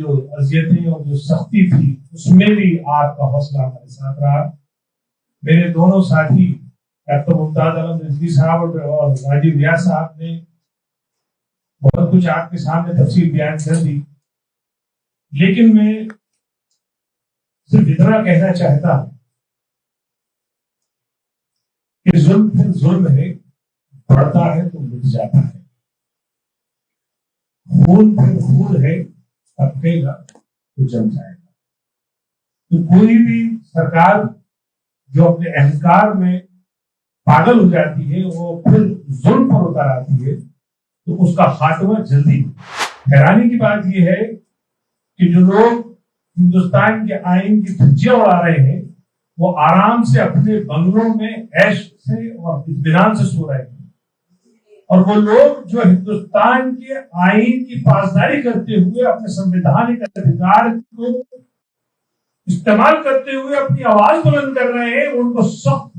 जो अजियतें और जो सख्ती थी उसमें भी आपका हौसला हमारे साथ रहा। मेरे दोनों साथी डॉक्टर मुमताज आलम रिजवी साहब और राजीव रियाज साहब ने बहुत कुछ आपके सामने तफसील बयान कर दी, लेकिन मैं सिर्फ इतना कहना चाहता हूं कि जुल्म फिर जुल्म है, बढ़ता है तो मिट जाता है। खून फिर खून है, तपकेगा तो जम जाएगा। तो कोई भी सरकार जो अपने अहंकार में पागल हो जाती है, वो फिर जुल्म पर उतर आती है, तो उसका खात्मा जल्दी। हैरानी की बात यह है कि जो लोग हिंदुस्तान के आईन की धज्जियां उड़ा रहे हैं, वो आराम से अपने बंगलों में ऐश से और इत्मीनान से सो रहे हैं, और वो लोग जो हिंदुस्तान के आईन की पासदारी करते हुए अपने संवैधानिक अधिकार को इस्तेमाल करते हुए अपनी आवाज बुलंद कर रहे हैं, उनको सख्त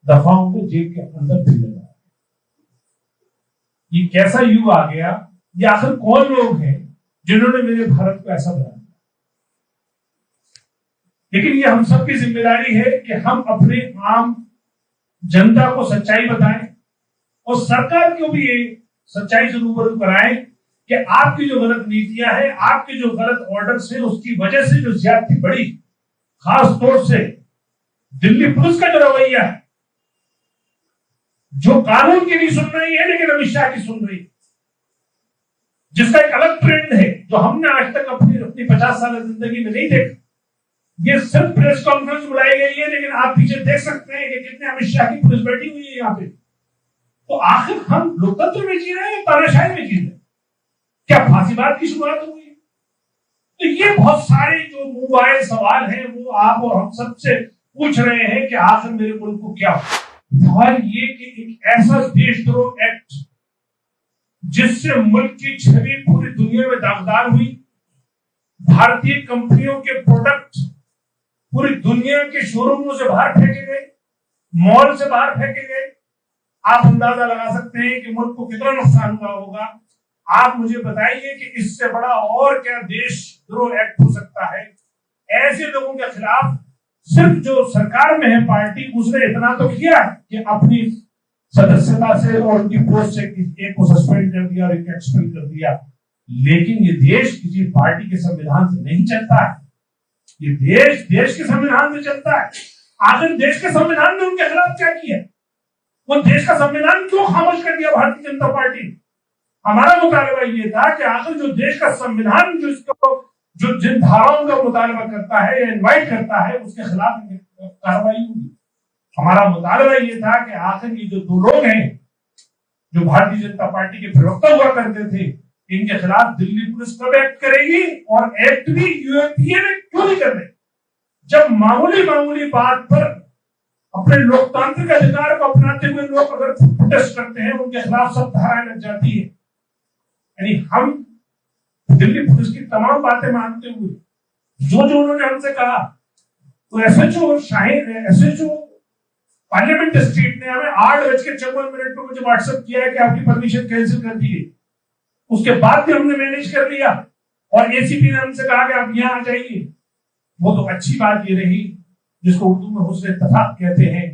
दफाओं में जेल के अंदर भी लगा है। ये कैसा युग आ गया? ये आखिर कौन लोग हैं जिन्होंने मेरे भारत को ऐसा बना दिया? लेकिन ये हम सबकी जिम्मेदारी है कि हम अपने आम जनता को सच्चाई बताएं और सरकार को भी ये सच्चाई से रूबरू कराएं कि आपकी जो गलत नीतियां हैं, आपके जो गलत ऑर्डर्स हैं, उसकी वजह से जो ज्यादती बढ़ी, खास तौर से दिल्ली पुलिस का जो रवैया है, जो कानून की नहीं सुन रही है लेकिन अमित शाह की सुन रही है, जिसका एक अलग ट्रेंड है जो हमने आज तक अपनी 50 साल जिंदगी में नहीं देखा। ये सिर्फ प्रेस कॉन्फ्रेंस बुलाई गई है, लेकिन आप पीछे देख सकते हैं कि कितने अमित शाह की पुलिस बैठी हुई है यहाँ पे। तो आखिर हम लोकतंत्र में जी रहे हैं, तानाशाही में जी रहे हैं? क्या फांसीवाद की शुरुआत हो गई? तो ये बहुत सारे जो मुंह आए सवाल हैं, वो आप और हम सबसे पूछ रहे हैं कि आखिर मेरे मुल्क को क्या हो। सवाल ये कि एक ऐसा देशद्रोह एक्ट जिससे मुल्क की छवि पूरी दुनिया में दागदार हुई, भारतीय कंपनियों के प्रोडक्ट पूरी दुनिया के शोरूमों से बाहर फेंके गए, मॉल से बाहर फेंके गए, आप अंदाजा लगा सकते हैं कि मुल्क को कितना नुकसान हुआ होगा। आप मुझे बताइए कि इससे बड़ा और क्या देशद्रोह एक्ट हो सकता है? ऐसे लोगों के खिलाफ सिर्फ जो सरकार में है पार्टी, उसने इतना तो किया कि अपनी सदस्यता से और उनकी पोस्ट से एक को सस्पेंड कर दिया और एक एक्सपेल कर दिया। लेकिन ये देश किसी पार्टी के संविधान से नहीं चलता है, ये देश के संविधान से चलता है। आखिर देश के संविधान ने उनके खिलाफ क्या किया? वो देश का संविधान क्यों खामोश कर दिया भारतीय जनता पार्टी? हमारा मुतालबा ये था कि आखिर जो देश का संविधान जो जिन धाराओं का मुतालबा करता है या इन्वाइट करता है, उसके खिलाफ कार्रवाई होगी। हमारा मुतालबा ये था कि आखिर ये जो दो लोग हैं जो भारतीय जनता पार्टी के प्रवक्ता हुआ करते थे, इनके खिलाफ दिल्ली पुलिस कब एक्ट करेगी, और एक्ट भी यूएपीए में क्यों नहीं कर रहे? जब मामूली बात पर अपने लोकतांत्रिक अधिकार को अपनाते हुए लोग अगर प्रोटेस्ट करते हैं, उनके खिलाफ सब धाराएं लग जाती है। यानी हम दिल्ली पुलिस की तमाम बातें मानते हुए जो उन्होंने हमसे कहा, तो एसएचओ पार्लियामेंट स्ट्रीट ने हमें 8:54 पर मुझे व्हाट्सएप किया है कि आपकी परमिशन कैंसिल कर दी है। उसके बाद भी हमने मैनेज कर लिया, और एसीपी ने हमसे कहा कि आप यहाँ आ जाइए। वो तो अच्छी बात ये रही, जिसको उर्दू में हुस्न इत्तेफाक कहते हैं,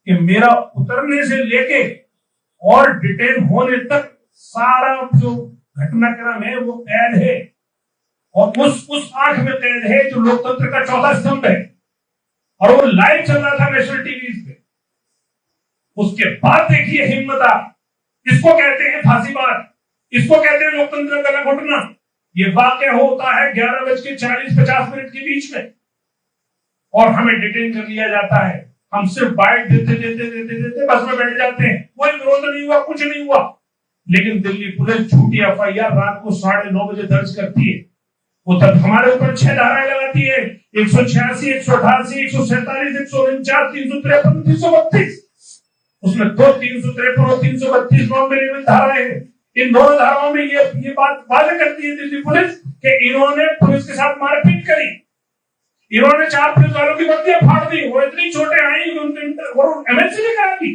कि मेरा उतरने से लेके और डिटेन होने तक सारा जो घटनाक्रम है वो कैद है, और उस आंख में कैद है जो लोकतंत्र का चौथा स्तंभ है, और वो लाइव चल रहा था नेशनल टीवी पे। उसके बाद देखिए हिम्मत, इसको कहते हैं फांसीवाद, इसको कहते हैं लोकतंत्र का गला घोटना। ये वाकया होता है 11:40-50 के बीच में, और हमें डिटेन कर लिया जाता है। हम सिर्फ बाइट देते बस में बैठ जाते हैं, कोई विरोध नहीं हुआ, कुछ नहीं हुआ। लेकिन दिल्ली पुलिस झूठी एफआईआर रात को 9:30 बजे दर्ज करती है। वो तब हमारे ऊपर 6 धाराएं लगाती है, 186, 188, 147, 149, 353, 332। उसमें 2 353 और 332 नॉन बेलेबल धाराएं हैं। इन दोनों धाराओं में ये बात वाजे करती है दिल्ली पुलिस कि इन्होंने पुलिस के साथ मारपीट करी, इन्होंने 4 पुलिस वालों की वर्दियां फाड़ दी। वो इतनी छोटे आई कि उनकी एमएलसी भी करा दी,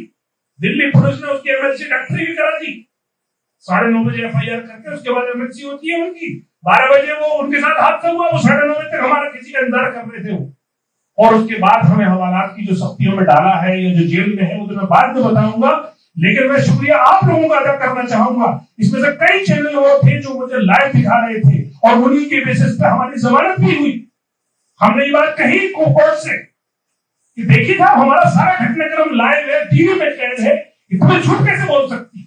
दिल्ली पुलिस ने उसकी एमएलसी डॉक्टरी भी करा दी। 9:30 बजे FIR करके उसके बाद MHC होती है उनकी, 12 बजे वो उनके साथ हादसा हुआ, वो 9:30 बजे तक हमारा किसी का इंतजार कर रहे थे वो। और उसके बाद हमें हवालात की जो सख्तियों में डाला है या जो जेल में है वो तो मैं बाद में बताऊंगा, लेकिन मैं शुक्रिया आप लोगों का अदा करना चाहूंगा। इसमें से कई चैनल वो थे जो मुझे लाइव दिखा रहे थे और उन्हीं के बेसिस पे हमारी जमानत भी हुई। हमने ये बात कही कोर्ट से कि देखिए साहब हमारा सारा घटनाक्रम लाइव है, टीवी में कैद है, इतना झूठ कैसे बोल सकती है।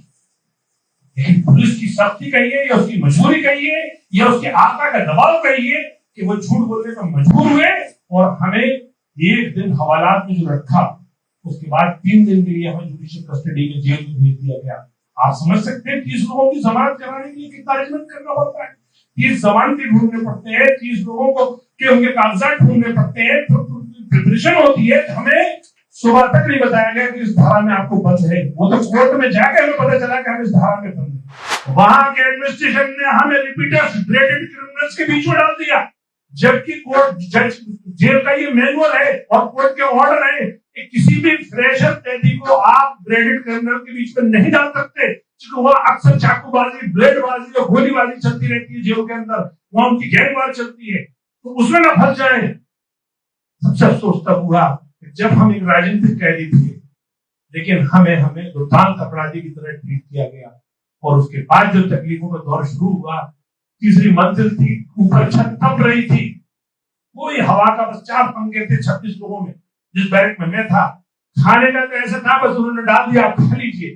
लेकिन पुलिस की सख्ती कहिए या उसकी मजबूरी कहिए या उसके आका का दबाव कहिए कि वो झूठ बोलने पर मजबूर हुए और हमें एक दिन हवालात में जो रखा, उसके बाद 3 दिन के लिए हमें जुडिशियल कस्टडी में जेल में भेज दिया गया। आप समझ सकते हैं 30 लोगों की जमानत कराने के लिए कितना अरेंजमेंट करना पड़ता है। 30 जमानती ढूंढने पड़ते हैं, 30 लोगों को के उनके कागजात ढूंढने पड़ते हैं, प्रिपरेशन होती है। हमें सुबह तक नहीं बताया गया कि इस धारा में आपको बंद है, वो तो कोर्ट में जाकर हमें पता चला कि हम इस धारा में बंद है। वहां के एडमिनिस्ट्रेशन ने हमें रिपीटर्स ग्रेडेड क्रिमिनल्स के बीच में डाल दिया, जबकि कोर्ट जज जेल का ये मैनुअल है और कोर्ट के ऑर्डर है कि किसी भी फ्रेशर कैदी को आप ग्रेडेड क्रिमिनल के बीच में नहीं डाल सकते, क्योंकि वहां अक्सर चाकूबाजी, ब्लेडबाजी और गोलीबाजी चलती रहती है जेल के अंदर, वहां उनकी गैंगवार चलती है, तो उसमें ना फंस जाए। सबसे अफसोस तब हुआ जब हम एक राजनीतिक कैदी थे, लेकिन हमें दुर्दांत अपराधी की तरह ट्रीट किया गया। और उसके बाद जो तकलीफों का दौर शुरू हुआ, तीसरी मंजिल थी, ऊपर छत तप रही थी, कोई हवा का बस 4 पंखे थे 26 लोगों में, जिस बैरक में मैं था। खाने का तो ऐसा था बस उन्होंने डाल दिया, आप खा लीजिए।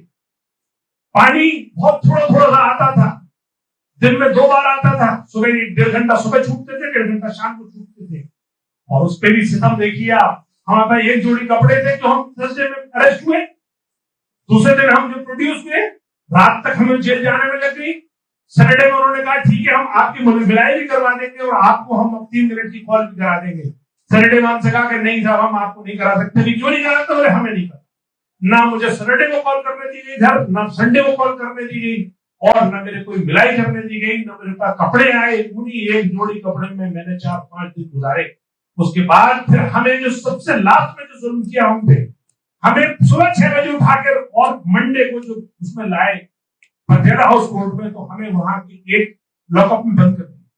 पानी बहुत थोड़ा थोड़ा सा आता था, दिन में 2 बार आता था, सुबह 1.5 घंटा सुबह छूटते थे, 1.5 घंटा शाम को छूटते थे। और उस पर भी सितम देखिए आप, हमारे पास एक जोड़ी कपड़े थे जो हम थर्सडे में अरेस्ट हुए, दूसरे दिन हम जो प्रोड्यूस हुए, रात तक हमें जेल जाने में लग गई। सैटरडे में उन्होंने कहा ठीक है हम आपकी मिलाई भी करवा देंगे और आपको हम 3 मिनट की कॉल भी करा देंगे। सैटरडे में हमसे कहा कि नहीं साहब हम आपको नहीं करा सकते। क्यों नहीं करा सकते? बोले हमें नहीं करा। ना मुझे सैटरडे को कॉल करने दी गई घर, ना संडे को कॉल करने दी गई और ना मेरे कोई मिलाई करने दी गई, ना मेरे पास कपड़े आए। उन्हीं एक जोड़ी कपड़े में मैंने 4-5 दिन गुजारे। उसके बाद फिर हमें जो सबसे लास्ट में जो जुल्म किया हम पे, हमें सुबह 6 बजे उठाकर और मंडे को जो उसमें लाए पथेरा हाउस कोर्ट में, तो हमें वहां की एक लॉकअप में बंद कर दिया।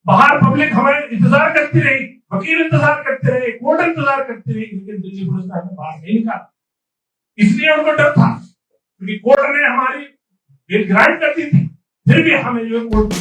बाहर पब्लिक हमें इंतजार करती रही, वकील इंतजार करते रहे, कोर्ट इंतजार करती रही, लेकिन दिल्ली पुलिस ने हमें बाहर नहीं निकाला। इसलिए उनको डर था क्योंकि कोर्ट ने हमारी बेल ग्रांट कर दी थी, फिर भी हमें जो कोर्ट